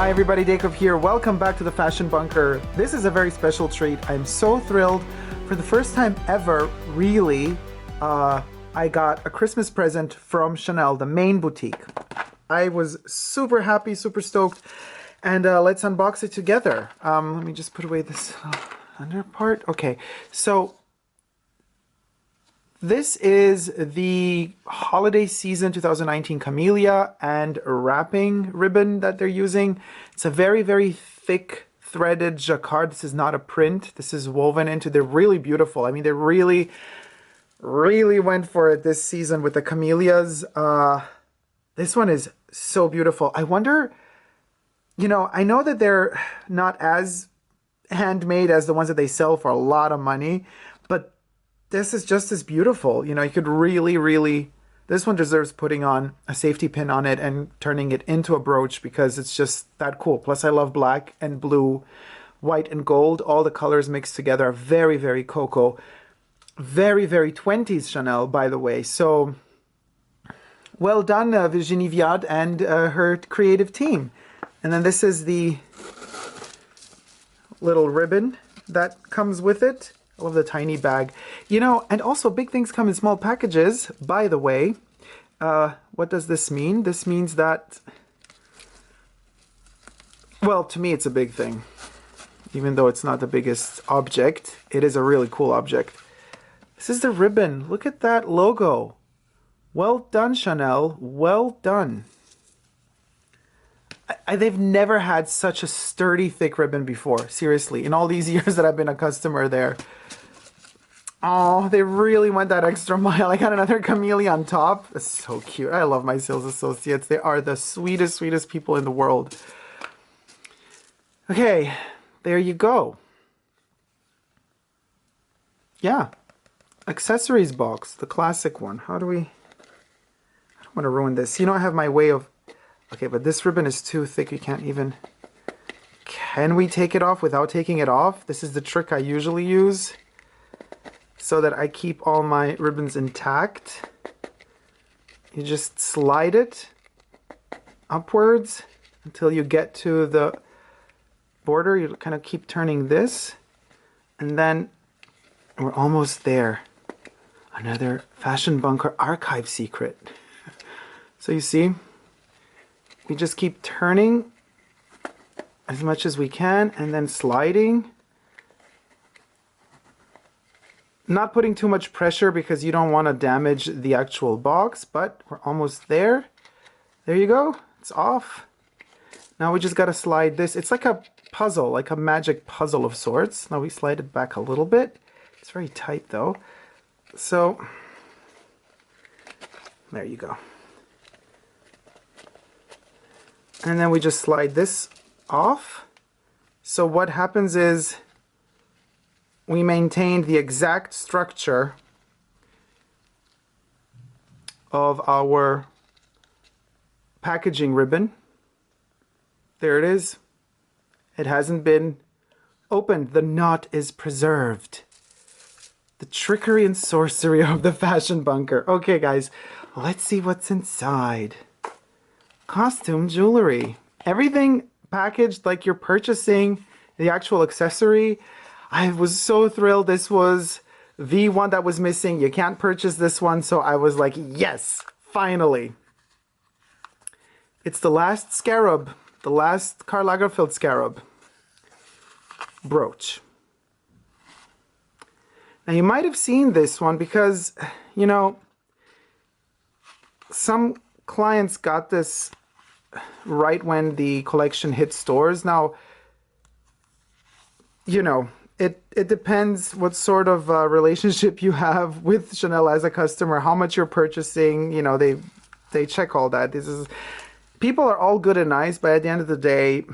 Hi everybody, Dacob here. Welcome back to the Fashion Bunker. This is a very special treat. I'm so thrilled. For the first time ever, really, I got a Christmas present from Chanel, the main boutique. I was super happy, super stoked, and let's unbox it together. Let me just put away this under part. Okay, so this is the holiday season 2019 Camellia and wrapping ribbon that they're using. It's a very, very thick threaded jacquard. This is not a print. This is woven into, they're really beautiful. I mean, they really went for it this season with the camellias. This one is so beautiful. I wonder, you know, I know that they're not as handmade as the ones that they sell for a lot of money, but this is just as beautiful. You know, you could really, this one deserves putting on a safety pin on it and turning it into a brooch because it's just that cool. Plus I love black and blue, white and gold. All the colors mixed together are very, very COCO. Very, very 20s Chanel, by the way. So well done, Virginie Viard and her creative team. And then this is the little ribbon that comes with it. I love the tiny bag. You know, and also big things come in small packages, by the way. What does this mean? This means that, well, to me it's a big thing. Even though it's not the biggest object, it is a really cool object. This is the ribbon. Look at that logo. Well done, Chanel. Well done. They've never had such a sturdy, thick ribbon before. Seriously, in all these years that I've been a customer there. Oh, they really went that extra mile. I got another camellia on top. That's so cute. I love my sales associates. They are the sweetest people in the world. Okay, there you go. Yeah, accessories box, the classic one. How do we... I don't want to ruin this. You know, I have my way of... Okay, but this ribbon is too thick. You can't even... Can we take it off without taking it off? This is the trick I usually use so that I keep all my ribbons intact. You just slide it upwards until you get to the border. You kind of keep turning this, and then we're almost there. Another Fashion Bunker archive secret. So you see, we just keep turning as much as we can and then sliding. Not putting too much pressure because you don't want to damage the actual box, but we're almost there. There you go. It's off. Now we just got to slide this. It's like a puzzle, like a magic puzzle of sorts. Now we slide it back a little bit. It's very tight though. So there you go. And then we just slide this off. So what happens is we maintain the exact structure of our packaging ribbon. There it is. It hasn't been opened. The knot is preserved. The trickery and sorcery of the Fashion Bunker. Okay, guys, let's see what's inside. Costume jewelry. Everything packaged like you're purchasing the actual accessory. I was so thrilled. This was the one that was missing. You can't purchase this one, so I was like, yes, finally. It's the last scarab, the last Karl Lagerfeld scarab brooch. Now you might have seen this one because, you know, some clients got this right when the collection hit stores. Now, you know, it depends what sort of relationship you have with Chanel as a customer, how much you're purchasing. You know, they check all that. People are all good and nice, but at the end of the day,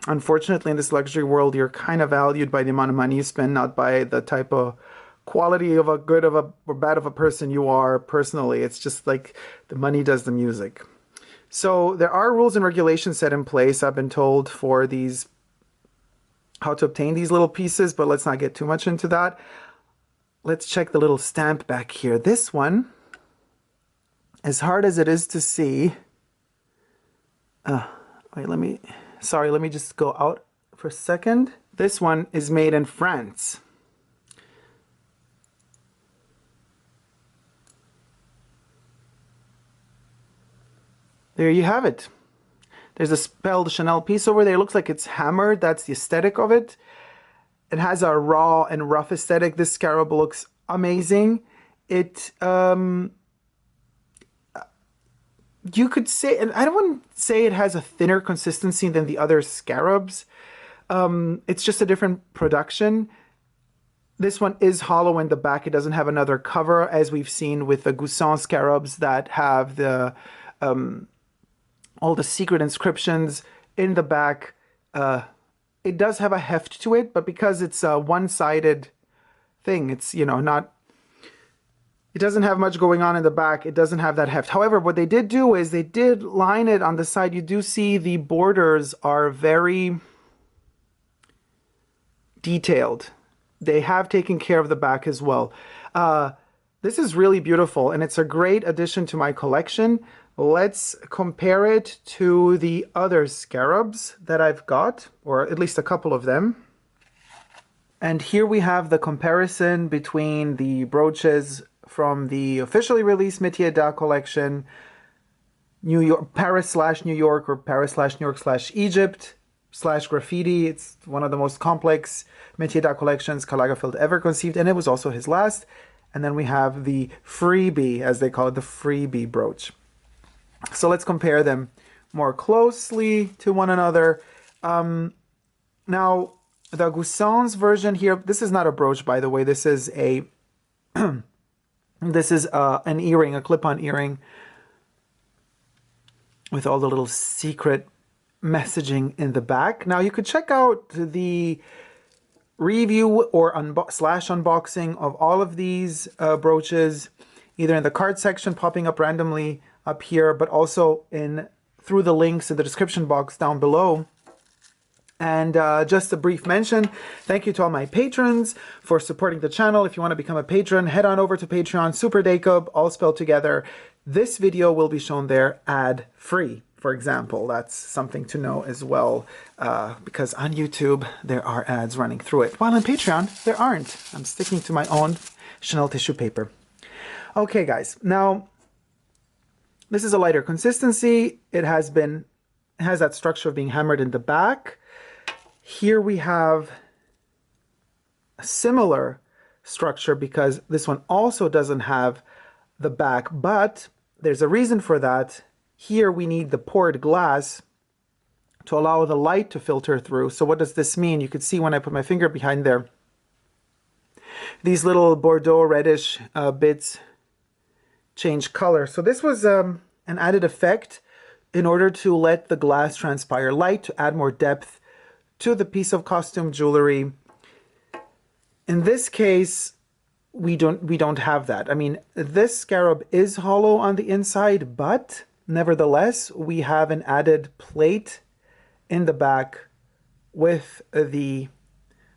unfortunately in this luxury world, you're kind of valued by the amount of money you spend, not by the type of quality of a good of a or bad of a person you are personally. It's just like the money does the music. So there are rules and regulations set in place, I've been told, for these, how to obtain these little pieces, but let's not get too much into that. Let's check the little stamp back here. This one, as hard as it is to see, wait, let me Sorry, let me just go out for a second. This one is made in France. There you have it. There's a Belle Chanel piece over there. It looks like it's hammered. That's the aesthetic of it. It has a raw and rough aesthetic. This scarab looks amazing. It, you could say, and I don't want to say it has a thinner consistency than the other scarabs. It's just a different production. This one is hollow in the back. It doesn't have another cover, as we've seen with the Goossens scarabs that have the all the secret inscriptions in the back. It does have a heft to it, but because it's a one-sided thing, it's, you know, not, it doesn't have much going on in the back. It doesn't have that heft. However, what they did do is they did line it on the side. You do see the borders are very detailed. They have taken care of the back as well. This is really beautiful, and it's a great addition to my collection. Let's compare it to the other scarabs that I've got, or at least a couple of them. And here we have the comparison between the brooches from the officially released Métiers d'Art collection, New York, Paris/New York, or Paris/New York/Egypt / graffiti. It's one of the most complex Métiers d'Art collections Karl Lagerfeld ever conceived, and it was also his last. And then we have the freebie, as they call it, the freebie brooch. So let's compare them more closely to one another. Now, the Goossens version here, this is not a brooch, by the way. This is a this is an earring, a clip-on earring with all the little secret messaging in the back. Now, you could check out the review or unboxing of all of these brooches, either in the card section popping up randomly up here, but also through the links in the description box down below. And just a brief mention, thank you to all my patrons for supporting the channel. If you want to become a patron, head on over to Patreon, Super Dacob, all spelled together. This video will be shown there ad-free, for example. That's something to know as well, because on YouTube, there are ads running through it. While on Patreon, there aren't. I'm sticking to my own Chanel tissue paper. Okay, guys. Now, this is a lighter consistency. It has that structure of being hammered in the back. Here we have a similar structure because this one also doesn't have the back, but there's a reason for that. Here we need the poured glass to allow the light to filter through. So what does this mean? You could see when I put my finger behind there, these little Bordeaux reddish bits change color. So this was an added effect in order to let the glass transpire light, to add more depth to the piece of costume jewelry. In this case, we don't have that. I mean, this scarab is hollow on the inside, but nevertheless, we have an added plate in the back with the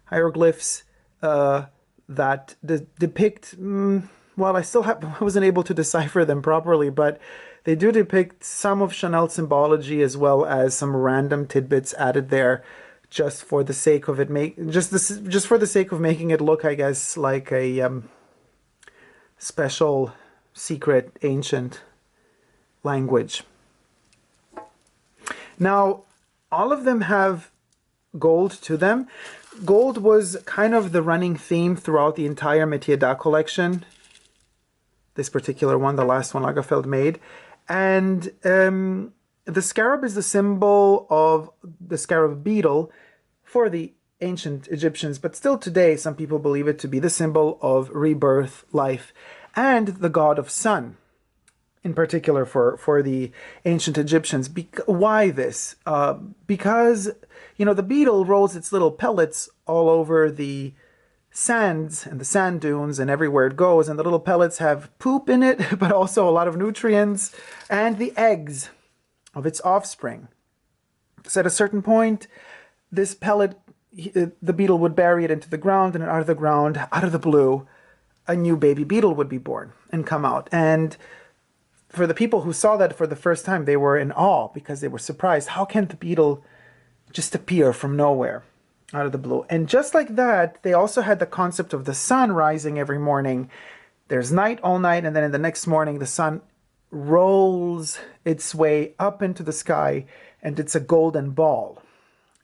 hieroglyphs that depict, well, I wasn't able to decipher them properly, but they do depict some of Chanel's symbology as well as some random tidbits added there just for the sake of it, just for the sake of making it look, I guess, like a special, secret, ancient language. Now, all of them have gold to them. Gold was kind of the running theme throughout the entire Métiers d'Art collection. This particular one, the last one Lagerfeld made. And the scarab is the symbol of the scarab beetle for the ancient Egyptians, but still today some people believe it to be the symbol of rebirth, life, and the god of sun, in particular for the ancient Egyptians. Why this? Because, you know, the beetle rolls its little pellets all over the sands and the sand dunes and everywhere it goes, and the little pellets have poop in it, but also a lot of nutrients and the eggs of its offspring. So at a certain point, this pellet, the beetle would bury it into the ground, and out of the ground, out of the blue, a new baby beetle would be born and come out. And for the people who saw that for the first time, they were in awe because they were surprised. How can the beetle just appear from nowhere, out of the blue. And just like that, they also had the concept of the sun rising every morning. There's night all night, and then in the next morning, the sun rolls its way up into the sky, and it's a golden ball.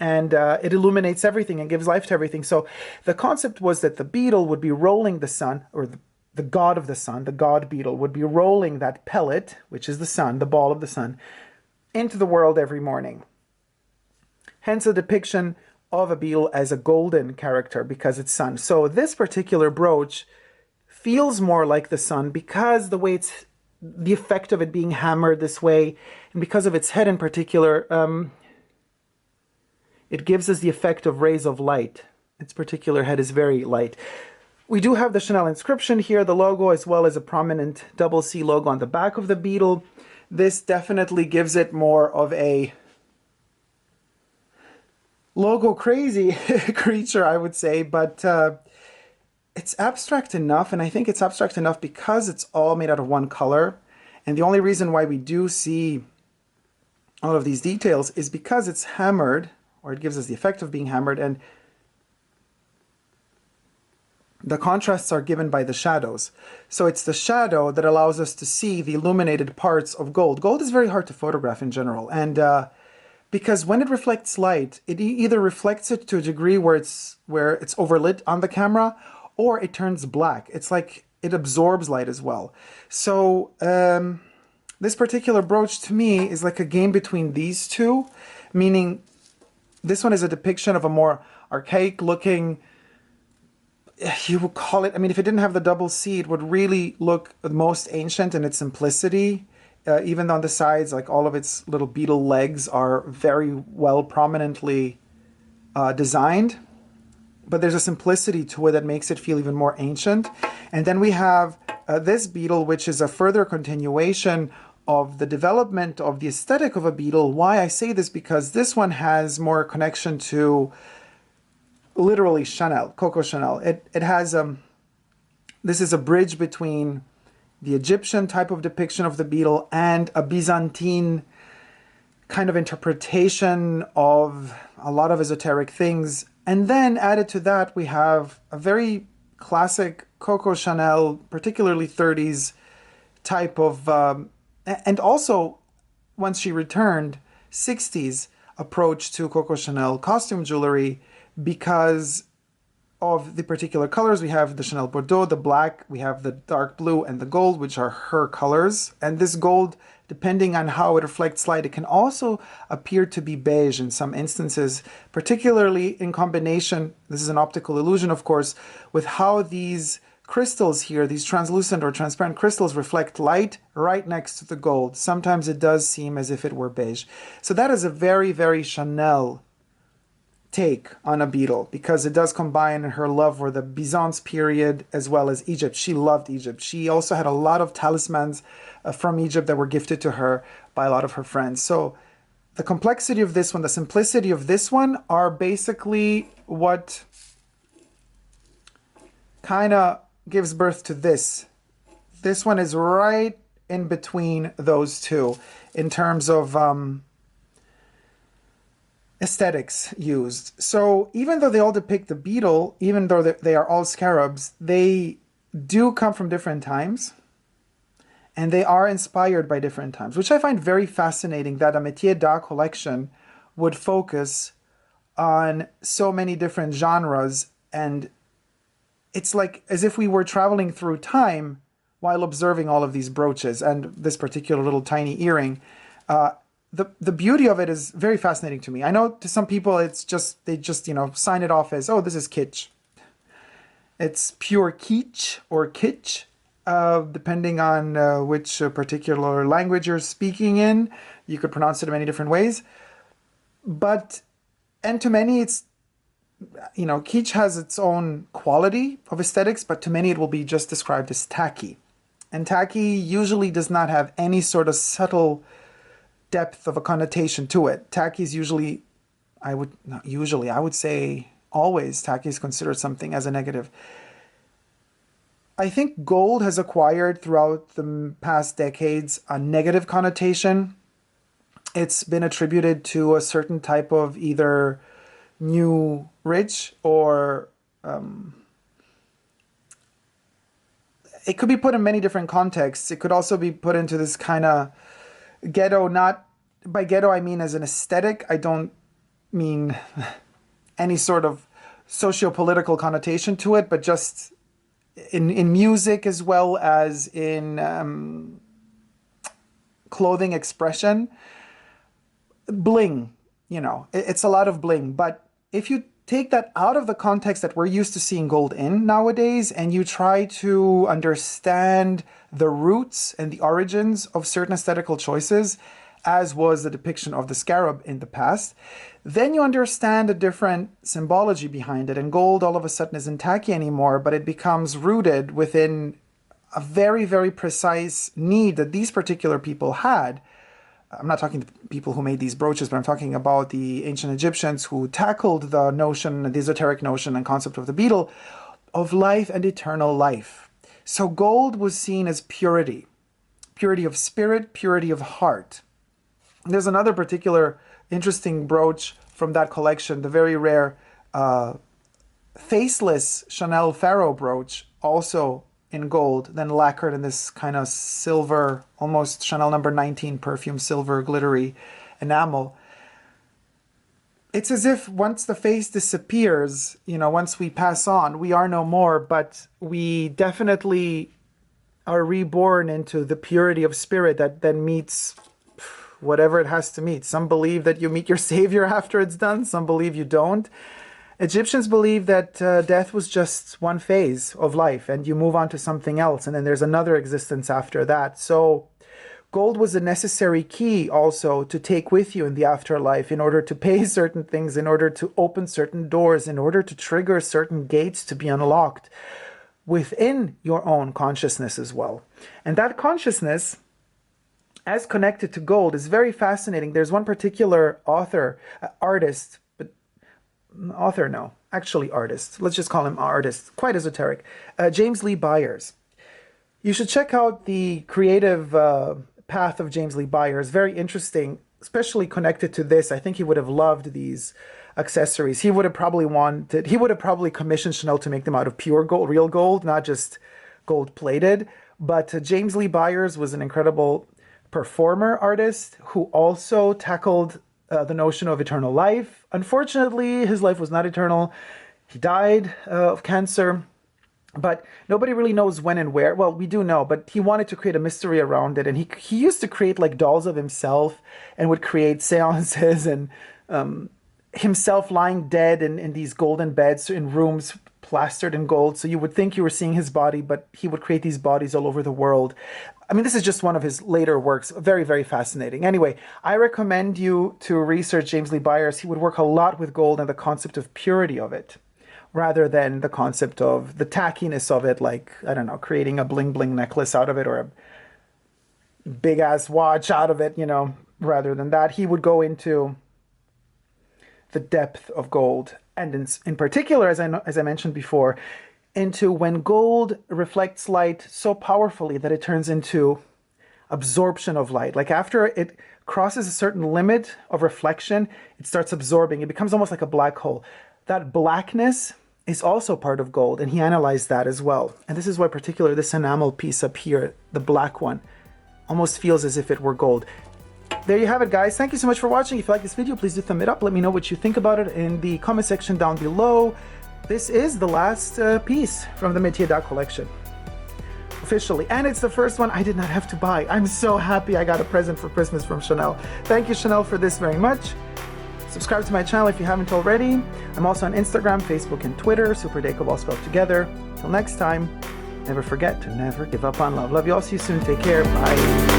And it illuminates everything and gives life to everything. So the concept was that the beetle would be rolling the sun, or the god of the sun, the god beetle, would be rolling that pellet, which is the sun, the ball of the sun, into the world every morning. Hence a depiction of a beetle as a golden character because it's sun. So this particular brooch feels more like the sun because the way it's, the effect of it being hammered this way, and because of its head in particular, it gives us the effect of rays of light. Its particular head is very light. We do have the Chanel inscription here, the logo, as well as a prominent double C logo on the back of the beetle. This definitely gives it more of a logo crazy creature, I would say, but it's abstract enough, and I think it's abstract enough because it's all made out of one color. And the only reason why we do see all of these details is because it's hammered, or it gives us the effect of being hammered, and the contrasts are given by the shadows. So it's the shadow that allows us to see the illuminated parts of gold. Gold is very hard to photograph in general, and because when it reflects light, it either reflects it to a degree where it's overlit on the camera, or it turns black. It's like it absorbs light as well. So this particular brooch to me is like a game between these two, meaning this one is a depiction of a more archaic looking, you would call it, I mean, if it didn't have the double C, it would really look the most ancient in its simplicity. Even on the sides, like all of its little beetle legs are very well prominently designed. But there's a simplicity to it that makes it feel even more ancient. And then we have this beetle, which is a further continuation of the development of the aesthetic of a beetle. Why I say this? Because this one has more connection to literally Chanel, Coco Chanel. It has, this is a bridge between the Egyptian type of depiction of the beetle and a Byzantine kind of interpretation of a lot of esoteric things. And then added to that, we have a very classic Coco Chanel, particularly 30s type of, and also once she returned, 60s approach to Coco Chanel costume jewelry because of the particular colors. We have the Chanel Bordeaux, the black, we have the dark blue and the gold, which are her colors. And this gold, depending on how it reflects light, it can also appear to be beige in some instances, particularly in combination, this is an optical illusion of course, with how these crystals here, these translucent or transparent crystals reflect light right next to the gold. Sometimes it does seem as if it were beige. So that is a very, very Chanel take on a beetle, because it does combine her love for the Byzance period as well as Egypt. She loved Egypt. She also had a lot of talismans from Egypt that were gifted to her by a lot of her friends. So the complexity of this one, the simplicity of this one are basically what kind of gives birth to this. This one is right in between those two in terms of aesthetics used. So even though they all depict the beetle, even though they are all scarabs, they do come from different times, and they are inspired by different times, which I find very fascinating that a métier d'art collection would focus on so many different genres, and it's like as if we were traveling through time while observing all of these brooches and this particular little tiny earring. The beauty of it is very fascinating to me. I know to some people it's just, they just, you know, sign it off as, oh, this is kitsch. It's pure kitsch or kitsch, depending on which particular language you're speaking in. You could pronounce it in many different ways. But, and to many it's, you know, kitsch has its own quality of aesthetics, but to many it will be just described as tacky. And tacky usually does not have any sort of subtle depth of a connotation to it. Tacky is usually, I would say always, tacky is considered something as a negative. I think gold has acquired throughout the past decades a negative connotation it's been attributed to a certain type of either new rich or it could be put in many different contexts. It could also be put into this kind of ghetto, not by ghetto I mean as an aesthetic. I don't mean any sort of socio-political connotation to it, but just in music as well as in clothing expression. Bling, you know, it's a lot of bling. But if you take that out of the context that we're used to seeing gold in nowadays, and you try to understand the roots and the origins of certain aesthetical choices, as was the depiction of the scarab in the past, then you understand a different symbology behind it. And gold all of a sudden isn't tacky anymore, but it becomes rooted within a very, very precise need that these particular people had. I'm not talking to people who made these brooches, but I'm talking about the ancient Egyptians who tackled the notion, the esoteric notion and concept of the beetle, of life and eternal life. So gold was seen as purity, purity of spirit, purity of heart. There's another particular interesting brooch from that collection, the very rare faceless Chanel PHARAOH brooch, also in gold, then lacquered in this kind of silver, almost Chanel number 19 perfume silver glittery enamel. It's as if once the face disappears, you know, once we pass on, we are no more, but we definitely are reborn into the purity of spirit that then meets whatever it has to meet. Some believe that you meet your savior after it's done. Some believe you don't. Egyptians believe that death was just one phase of life and you move on to something else, and then there's another existence after that. So gold was a necessary key also to take with you in the afterlife in order to pay certain things, in order to open certain doors, in order to trigger certain gates to be unlocked within your own consciousness as well. And that consciousness, as connected to gold, is very fascinating. There's one particular artist, let's just call him artist, quite esoteric, James Lee Byers. You should check out the creative path of James Lee Byers. Very interesting, especially connected to this. I think he would have loved these accessories. He would have probably commissioned Chanel to make them out of pure gold, real gold, not just gold plated. But James Lee Byers was an incredible performer artist who also tackled the notion of eternal life. Unfortunately, his life was not eternal. He died of cancer, but nobody really knows when and where. Well, we do know, but he wanted to create a mystery around it, and he used to create like dolls of himself and would create seances and himself lying dead in these golden beds in rooms plastered in gold. So you would think you were seeing his body, but he would create these bodies all over the world. I mean, this is just one of his later works. Very, very fascinating. Anyway, I recommend you to research James Lee Byers. He would work a lot with gold and the concept of purity of it, rather than the concept of the tackiness of it, like, I don't know, creating a bling bling necklace out of it or a big ass watch out of it, you know. Rather than that, he would go into the depth of gold, and in particular, as I mentioned before, into when gold reflects light so powerfully that it turns into absorption of light. Like after it crosses a certain limit of reflection, it starts absorbing. It becomes almost like a black hole. That blackness is also part of gold, and he analyzed that as well. And this is why particularly this enamel piece up here, the black one, almost feels as if it were gold. There you have it, guys. Thank you so much for watching. If you like this video, please do thumb it up. Let me know what you think about it in the comment section down below. This is the last piece from the Metiers d'Art collection, officially. And it's the first one I did not have to buy. I'm so happy I got a present for Christmas from Chanel. Thank you, Chanel, for this very much. Subscribe to my channel if you haven't already. I'm also on Instagram, Facebook, and Twitter, Super Dacob, all spelled together. Till next time, never forget to never give up on love. Love you all. See you soon. Take care. Bye.